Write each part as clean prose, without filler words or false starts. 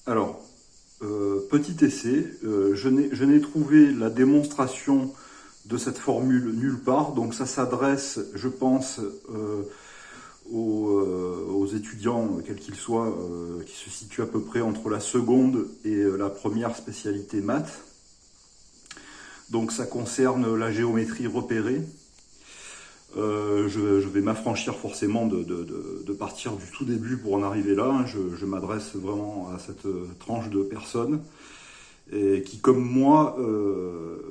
Alors, petit essai, je n'ai trouvé la démonstration de cette formule nulle part, donc ça s'adresse, je pense, aux étudiants, quels qu'ils soient, qui se situent à peu près entre la seconde et la première spécialité maths. Donc ça concerne la géométrie repérée. Je vais m'affranchir forcément de partir du tout début pour en arriver là. Je m'adresse vraiment à cette tranche de personnes et qui, comme moi,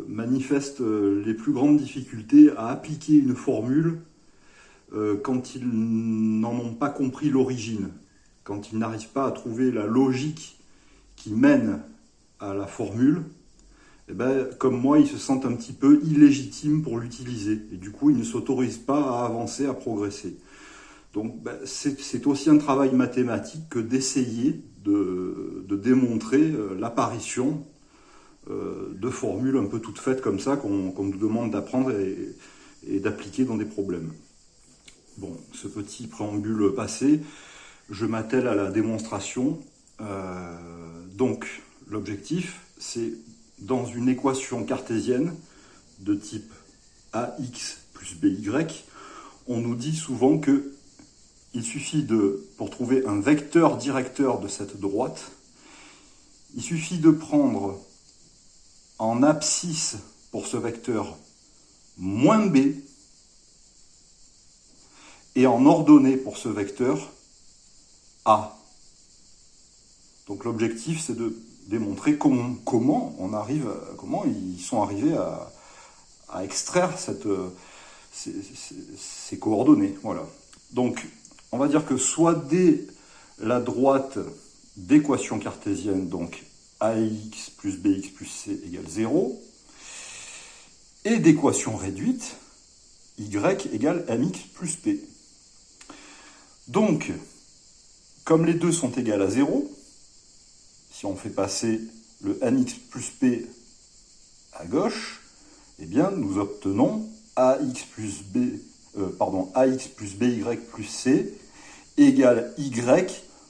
manifestent les plus grandes difficultés à appliquer une formule quand ils n'en ont pas compris l'origine, quand ils n'arrivent pas à trouver la logique qui mène à la formule. Eh ben, comme moi, ils se sentent un petit peu illégitimes pour l'utiliser. Et du coup, ils ne s'autorisent pas à avancer, à progresser. Donc, ben, c'est aussi un travail mathématique que d'essayer de démontrer l'apparition de formules un peu toutes faites comme ça qu'on nous demande d'apprendre et d'appliquer dans des problèmes. Bon, ce petit préambule passé, je m'attelle à la démonstration. Donc, l'objectif, c'est dans une équation cartésienne de type ax plus by, on nous dit souvent que il suffit pour trouver un vecteur directeur de cette droite, il suffit de prendre en abscisse pour ce vecteur moins b et en ordonnée pour ce vecteur a. Donc l'objectif, c'est de démontrer comment ils sont arrivés à extraire ces coordonnées. Voilà. Donc, on va dire que soit dès la droite d'équation cartésienne, donc ax plus bx plus c égale 0, et d'équation réduite, y égale mx plus p. Donc, comme les deux sont égales à 0, si on fait passer le mx plus p à gauche, eh bien nous obtenons ax plus by plus c égale y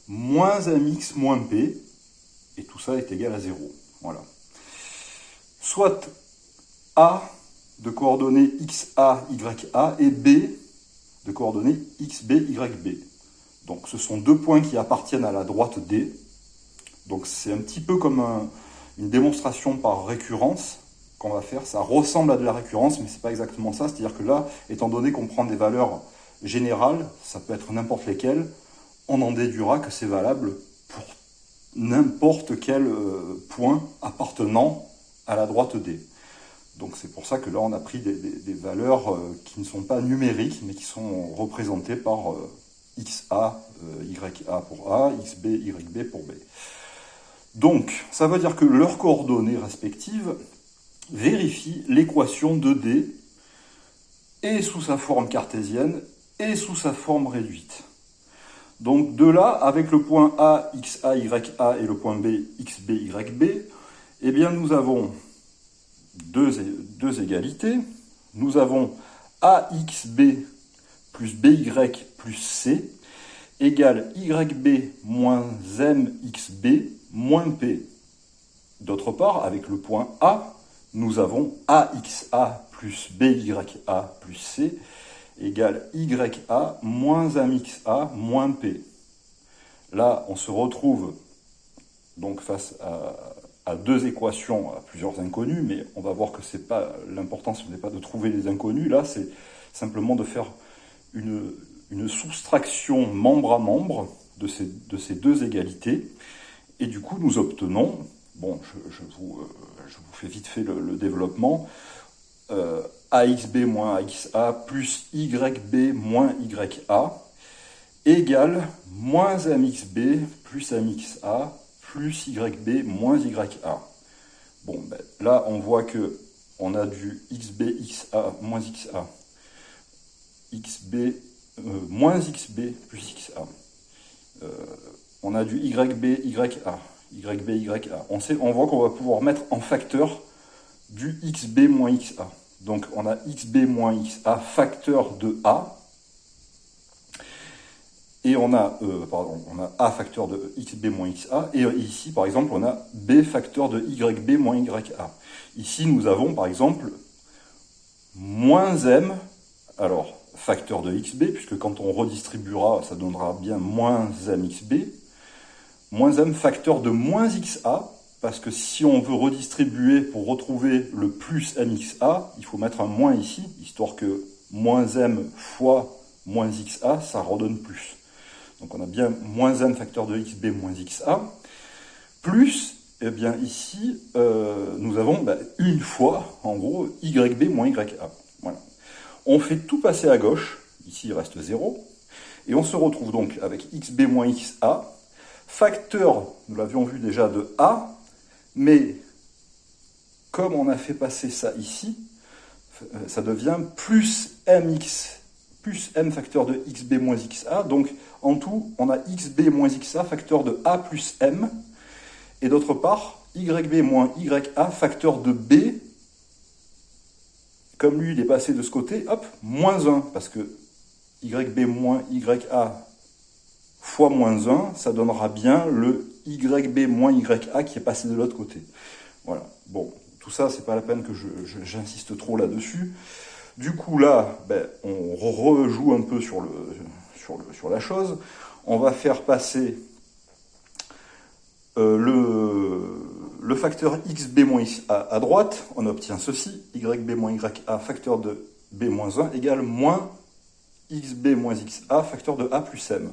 moins mx moins p, et tout ça est égal à 0. Voilà. Soit a de coordonnées xa, ya et b de coordonnées xb, yb. Donc ce sont deux points qui appartiennent à la droite D. Donc c'est un petit peu comme une démonstration par récurrence qu'on va faire. Ça ressemble à de la récurrence, mais c'est pas exactement ça. C'est-à-dire que là, étant donné qu'on prend des valeurs générales, ça peut être n'importe lesquelles, on en déduira que c'est valable pour n'importe quel point appartenant à la droite D. Donc c'est pour ça que là, on a pris des valeurs qui ne sont pas numériques, mais qui sont représentées par xa, ya pour a, xb, yb pour b. Donc, ça veut dire que leurs coordonnées respectives vérifient l'équation de D et sous sa forme cartésienne et sous sa forme réduite. Donc de là, avec le point A, xa, ya et le point B, xb, yb, eh bien nous avons deux égalités. Nous avons axb plus by plus c égale yb moins mxb moins p. D'autre part, avec le point A, nous avons axa plus bya plus c égale ya moins mxa moins p. Là, on se retrouve donc face à deux équations, à plusieurs inconnus, mais on va voir que c'est pas l'important, ce n'est pas de trouver les inconnus. Là, c'est simplement de faire une soustraction membre à membre de ces deux égalités. Et du coup, nous obtenons, bon, je vous fais vite fait le développement, axb moins axa plus yb moins ya égale moins mxb plus mxa plus yb moins ya. Bon, ben, là, on voit que on a du xb, xa moins xa, xb moins xb plus xa. On a du yb, ya, yb, ya. On voit qu'on va pouvoir mettre en facteur du xb moins xa. Donc on a xb moins xa facteur de a. Et on a A facteur de xb moins xa, et ici, par exemple, on a B facteur de yb moins ya. Ici, nous avons, par exemple, moins m, alors, facteur de xb, puisque quand on redistribuera, ça donnera bien moins mxb, moins m facteur de moins xa, parce que si on veut redistribuer pour retrouver le plus mxa, il faut mettre un moins ici, histoire que moins m fois moins xa, ça redonne plus. Donc on a bien moins m facteur de xb moins xa, plus, eh bien ici, nous avons une fois, en gros, yb moins ya. Voilà. On fait tout passer à gauche, ici il reste 0, et on se retrouve donc avec xb moins xa, facteur, nous l'avions vu déjà, de a, mais comme on a fait passer ça ici, ça devient plus mx, plus m facteur de xb moins xa, donc en tout, on a xb moins xa facteur de a plus m, et d'autre part, yb moins ya facteur de b, comme lui il est passé de ce côté, hop, moins 1, parce que yb moins ya fois moins 1, ça donnera bien le yb moins ya qui est passé de l'autre côté. Voilà, bon, tout ça, c'est pas la peine que j'insiste trop là-dessus. Du coup, là, on rejoue un peu sur la chose. On va faire passer le facteur xb moins xa à droite. On obtient ceci, yb moins ya facteur de b moins 1 égale moins xb moins xa facteur de a plus m.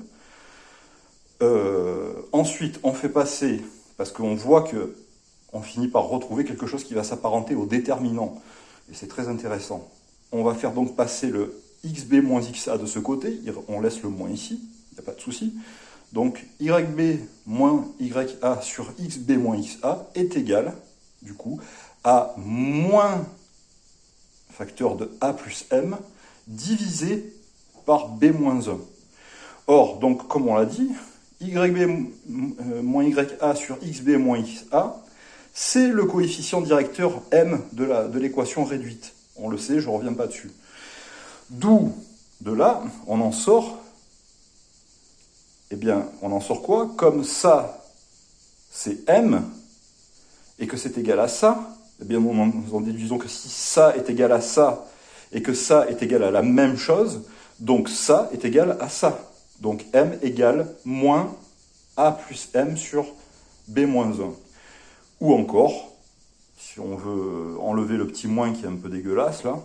Ensuite, on fait passer, parce qu'on voit que on finit par retrouver quelque chose qui va s'apparenter au déterminant. Et c'est très intéressant. On va faire donc passer le xb moins xa de ce côté. On laisse le moins ici, il n'y a pas de souci. Donc yb moins ya sur xb moins xa est égal, du coup, à moins facteur de a plus m divisé par b moins 1. Or, donc, comme on l'a dit, yb moins ya sur xb moins xa, c'est le coefficient directeur m de l'équation réduite. On le sait, je ne reviens pas dessus. D'où, de là, on en sort, eh bien, on en sort quoi? Comme ça, c'est m, et que c'est égal à ça, eh bien, nous en déduisons que si ça est égal à ça, et que ça est égal à la même chose, donc ça est égal à ça. Donc m égale moins a plus m sur b moins 1. Ou encore, si on veut enlever le petit moins qui est un peu dégueulasse là,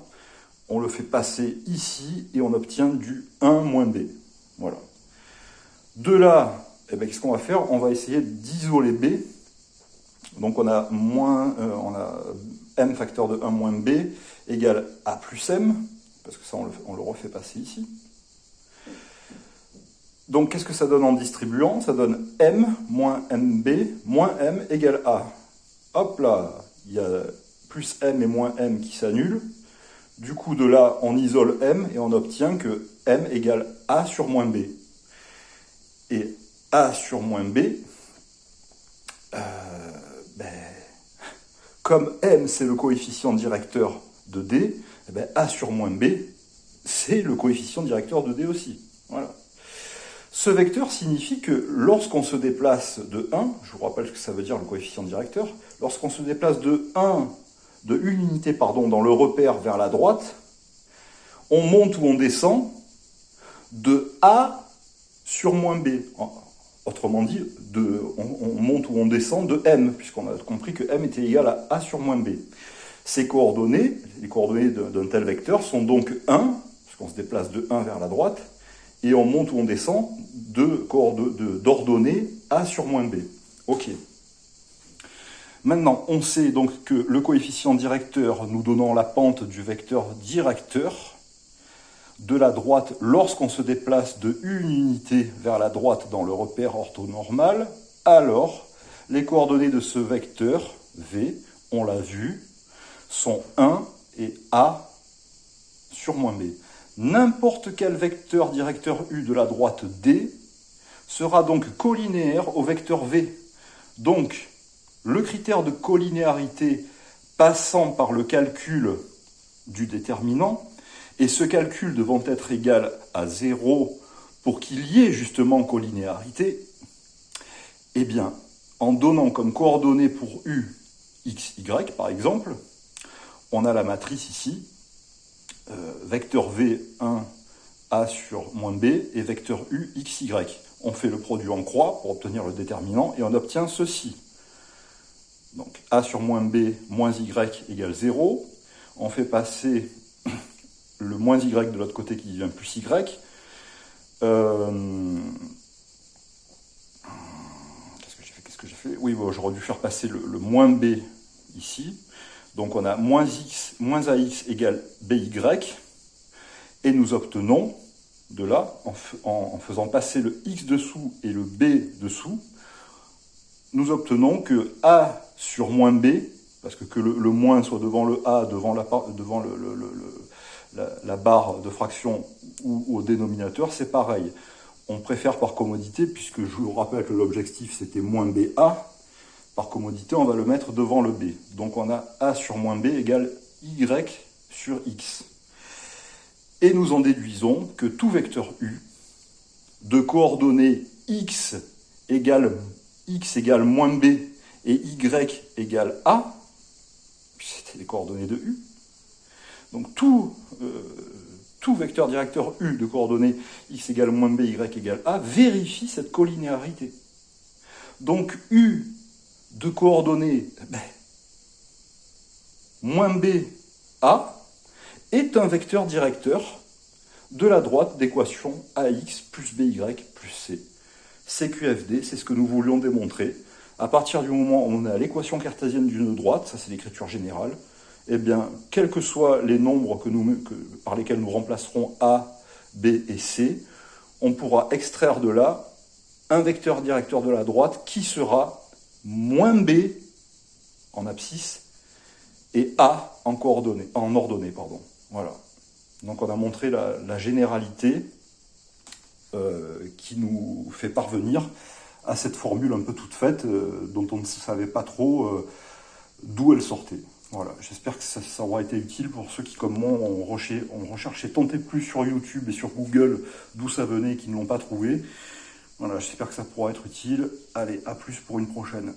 on le fait passer ici et on obtient du 1 moins b. Voilà. De là, eh bien, qu'est-ce qu'on va faire? On va essayer d'isoler b. Donc on a m facteur de 1 moins b égale a plus m, parce que ça on le refait passer ici. Donc qu'est-ce que ça donne en distribuant? Ça donne m moins mb moins m égale a. Hop là, il y a plus m et moins m qui s'annulent. Du coup, de là, on isole m et on obtient que m égale a sur moins b. Et a sur moins b, comme m c'est le coefficient directeur de d, a sur moins b, c'est le coefficient directeur de d aussi. Voilà. Ce vecteur signifie que lorsqu'on se déplace de 1, je vous rappelle ce que ça veut dire le coefficient directeur, lorsqu'on se déplace de une unité dans le repère vers la droite, on monte ou on descend de A sur moins B. Autrement dit, on monte ou on descend de M, puisqu'on a compris que M était égal à A sur moins B. Ces coordonnées, les coordonnées d'un tel vecteur, sont donc 1, puisqu'on se déplace de 1 vers la droite, et on monte ou on descend d'ordonnées A sur moins B. Ok. Maintenant, on sait donc que le coefficient directeur nous donnant la pente du vecteur directeur de la droite lorsqu'on se déplace de une unité vers la droite dans le repère orthonormal, alors les coordonnées de ce vecteur V, on l'a vu, sont 1 et A sur moins B. N'importe quel vecteur directeur U de la droite D sera donc collinéaire au vecteur V. Donc, le critère de collinéarité passant par le calcul du déterminant, et ce calcul devant être égal à 0 pour qu'il y ait justement collinéarité, eh bien, en donnant comme coordonnées pour U, X, Y, par exemple, on a la matrice ici, vecteur V1, A sur moins B, et vecteur U, X, Y. On fait le produit en croix pour obtenir le déterminant, et on obtient ceci. Donc A sur moins B, moins Y égale 0. On fait passer le moins Y de l'autre côté qui devient plus Y. Qu'est-ce que j'ai fait? Oui, bon, j'aurais dû faire passer le moins B ici. Donc on a moins AX égale BY. Et nous obtenons, de là, en faisant passer le X dessous et le B dessous, nous obtenons que A sur moins B, parce que le moins soit devant le A, devant la barre de fraction ou au dénominateur, c'est pareil. On préfère par commodité, puisque je vous rappelle que l'objectif c'était moins BA, par commodité on va le mettre devant le B. Donc on a A sur moins B égale Y sur X. Et nous en déduisons que tout vecteur U de coordonnées X égale moins B et Y égale A, c'était les coordonnées de U, donc tout vecteur directeur U de coordonnées X égale moins B, Y égale A vérifie cette collinéarité. Donc U de coordonnées moins B, A est un vecteur directeur de la droite d'équation AX plus BY plus C. CQFD, c'est ce que nous voulions démontrer. À partir du moment où on a l'équation cartésienne d'une droite, ça c'est l'écriture générale, eh bien, quels que soient les nombres par lesquels nous remplacerons A, B et C, on pourra extraire de là un vecteur directeur de la droite qui sera moins B en abscisse et A en ordonnée. Voilà. Donc on a montré la généralité qui nous fait parvenir à cette formule un peu toute faite dont on ne savait pas trop d'où elle sortait. Voilà, j'espère que ça aura été utile pour ceux qui, comme moi, ont recherché tant et plus sur YouTube et sur Google d'où ça venait et qui ne l'ont pas trouvé. Voilà, j'espère que ça pourra être utile. Allez, à plus pour une prochaine.